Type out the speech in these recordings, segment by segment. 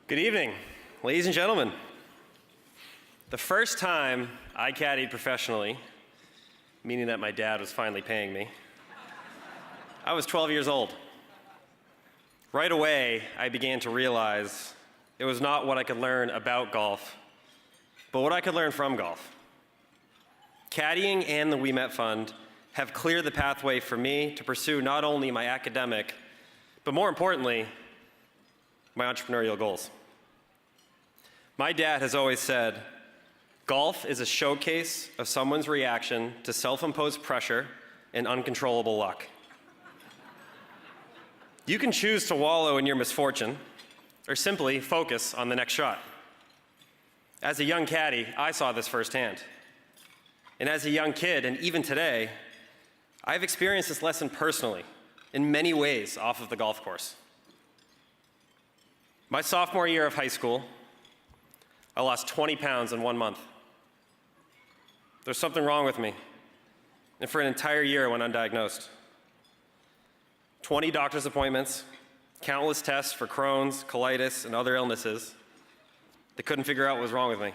Good evening, ladies and gentlemen. The first time I caddied professionally, meaning that my dad was finally paying me, I was 12 years old. Right away, I began to realize it was not what I could learn about golf, but what I could learn from golf. Caddying and the Ouimet Fund have cleared the pathway for me to pursue not only my academic, but more importantly, my entrepreneurial goals. My dad has always said, golf is a showcase of someone's reaction to self-imposed pressure and uncontrollable luck. You can choose to wallow in your misfortune or simply focus on the next shot. As a young caddy, I saw this firsthand. And as a young kid, and even today, I've experienced this lesson personally in many ways off of the golf course. My sophomore year of high school, I lost 20 pounds in 1 month. There's something wrong with me. And for an entire year, I went undiagnosed. 20 doctor's appointments, countless tests for Crohn's, colitis, and other illnesses. They couldn't figure out what was wrong with me.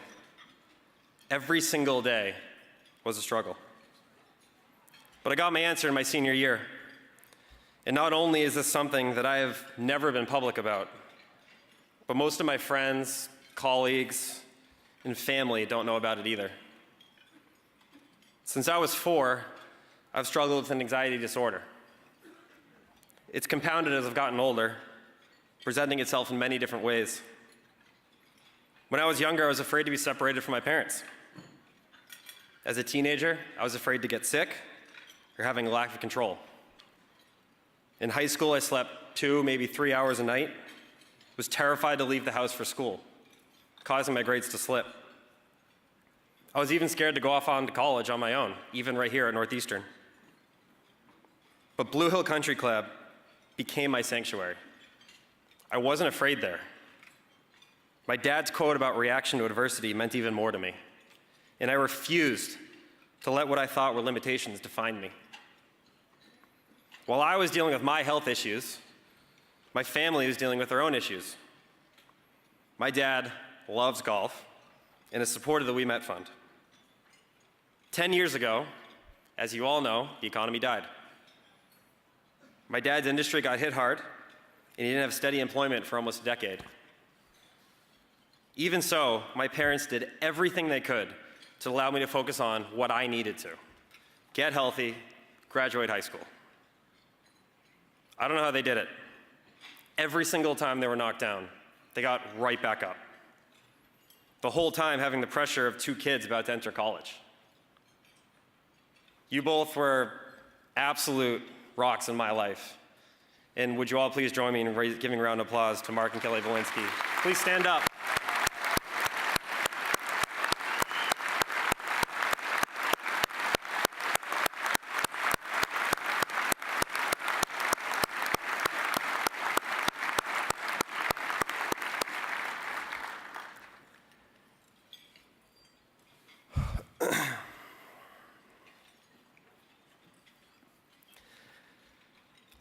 Every single day was a struggle. But I got my answer in my senior year. And not only is this something that I have never been public about, but most of my friends, colleagues, and family don't know about it either. Since I was 4, I've struggled with an anxiety disorder. It's compounded as I've gotten older, presenting itself in many different ways. When I was younger, I was afraid to be separated from my parents. As a teenager, I was afraid to get sick or having a lack of control. In high school, I slept 2, maybe 3 hours a night, was terrified to leave the house for school, causing my grades to slip. I was even scared to go off on to college on my own, even right here at Northeastern. But Blue Hill Country Club became my sanctuary. I wasn't afraid there. My dad's quote about reaction to adversity meant even more to me, and I refused to let what I thought were limitations define me. While I was dealing with my health issues, my family was dealing with their own issues. My dad loves golf and is supportive of the Ouimet Fund. 10 years ago, as you all know, the economy died. My dad's industry got hit hard, and he didn't have steady employment for almost a decade. Even so, my parents did everything they could to allow me to focus on what I needed to: get healthy, graduate high school. I don't know how they did it. Every single time they were knocked down, they got right back up. The whole time having the pressure of 2 kids about to enter college. You both were absolute rocks in my life. And would you all please join me in giving a round of applause to Mark and Kelly Belinsky. Please stand up.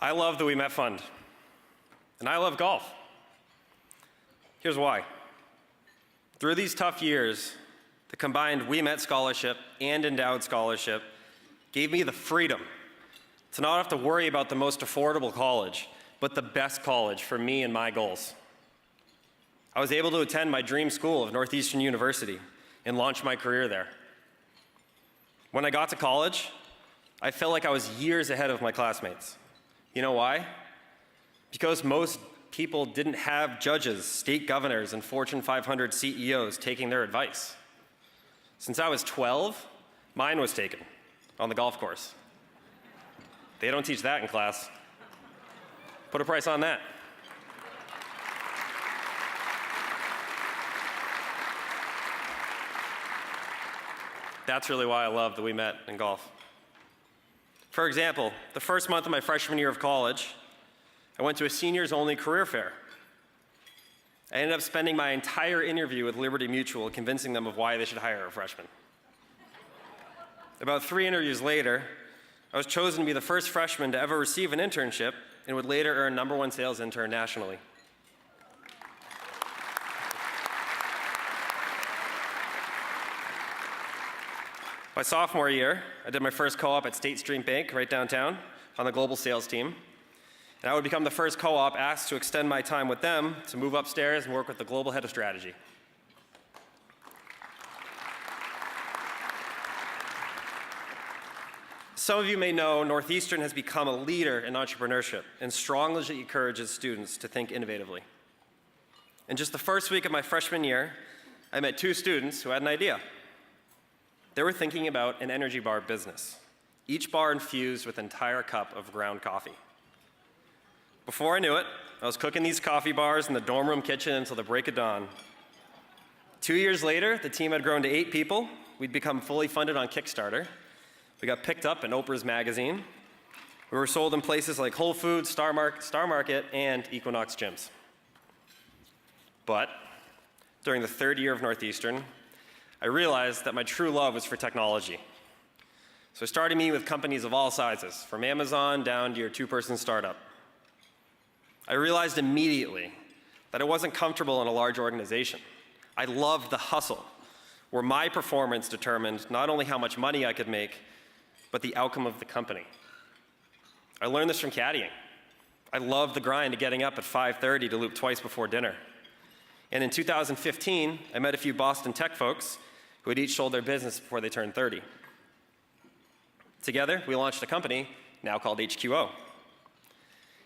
I love the Ouimet Fund, and I love golf. Here's why. Through these tough years, the combined Ouimet scholarship and endowed scholarship gave me the freedom to not have to worry about the most affordable college, but the best college for me and my goals. I was able to attend my dream school of Northeastern University and launch my career there. When I got to college, I felt like I was years ahead of my classmates. You know why? Because most people didn't have judges, state governors, and Fortune 500 CEOs taking their advice. Since I was 12, mine was taken on the golf course. They don't teach that in class. Put a price on that. That's really why I love the Ouimet and golf. For example, the first month of my freshman year of college, I went to a seniors-only career fair. I ended up spending my entire interview with Liberty Mutual convincing them of why they should hire a freshman. About 3 interviews later, I was chosen to be the first freshman to ever receive an internship and would later earn #1 sales intern nationally. My sophomore year, I did my first co-op at State Street Bank right downtown on the global sales team. And I would become the first co-op asked to extend my time with them to move upstairs and work with the global head of strategy. Some of you may know Northeastern has become a leader in entrepreneurship and strongly encourages students to think innovatively. In just the first week of my freshman year, I met 2 students who had an idea. They were thinking about an energy bar business, each bar infused with an entire cup of ground coffee. Before I knew it, I was cooking these coffee bars in the dorm room kitchen until the break of dawn. 2 years later, the team had grown to 8 people. We'd become fully funded on Kickstarter. We got picked up in Oprah's magazine. We were sold in places like Whole Foods, Star Market, and Equinox gyms. But during the 3rd year of Northeastern, I realized that my true love was for technology. So I started meeting with companies of all sizes, from Amazon down to your 2-person startup. I realized immediately that I wasn't comfortable in a large organization. I loved the hustle, where my performance determined not only how much money I could make, but the outcome of the company. I learned this from caddying. I loved the grind of getting up at 5:30 to loop twice before dinner. And in 2015, I met a few Boston tech folks who had each sold their business before they turned 30. Together, we launched a company now called HQO.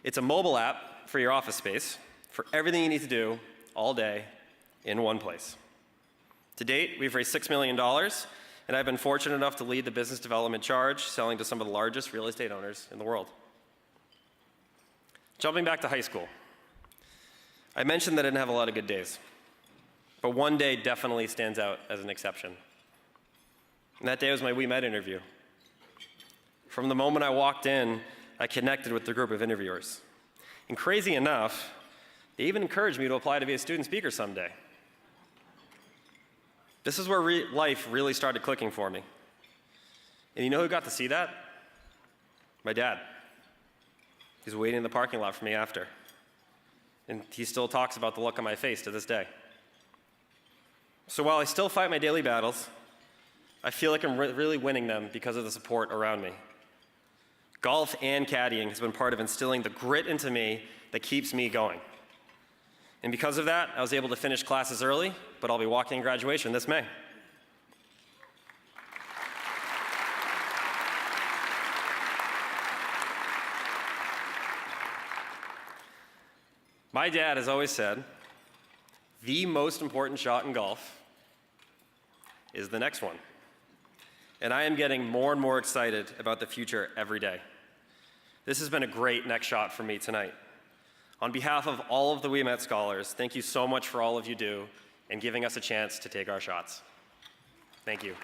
It's a mobile app for your office space, for everything you need to do all day in one place. To date, we've raised $6 million, and I've been fortunate enough to lead the business development charge, selling to some of the largest real estate owners in the world. Jumping back to high school, I mentioned that I didn't have a lot of good days, but one day definitely stands out as an exception. And that day was my Ouimet interview. From the moment I walked in, I connected with the group of interviewers. And crazy enough, they even encouraged me to apply to be a student speaker someday. This is where life really started clicking for me. And you know who got to see that? My dad. He's waiting in the parking lot for me after. And he still talks about the look on my face to this day. So while I still fight my daily battles, I feel like I'm really winning them because of the support around me. Golf and caddying has been part of instilling the grit into me that keeps me going. And because of that, I was able to finish classes early, but I'll be walking in graduation this May. My dad has always said, the most important shot in golf is the next one. And I am getting more and more excited about the future every day. This has been a great next shot for me tonight. On behalf of all of the Ouimet scholars, thank you so much for all of you do and giving us a chance to take our shots. Thank you.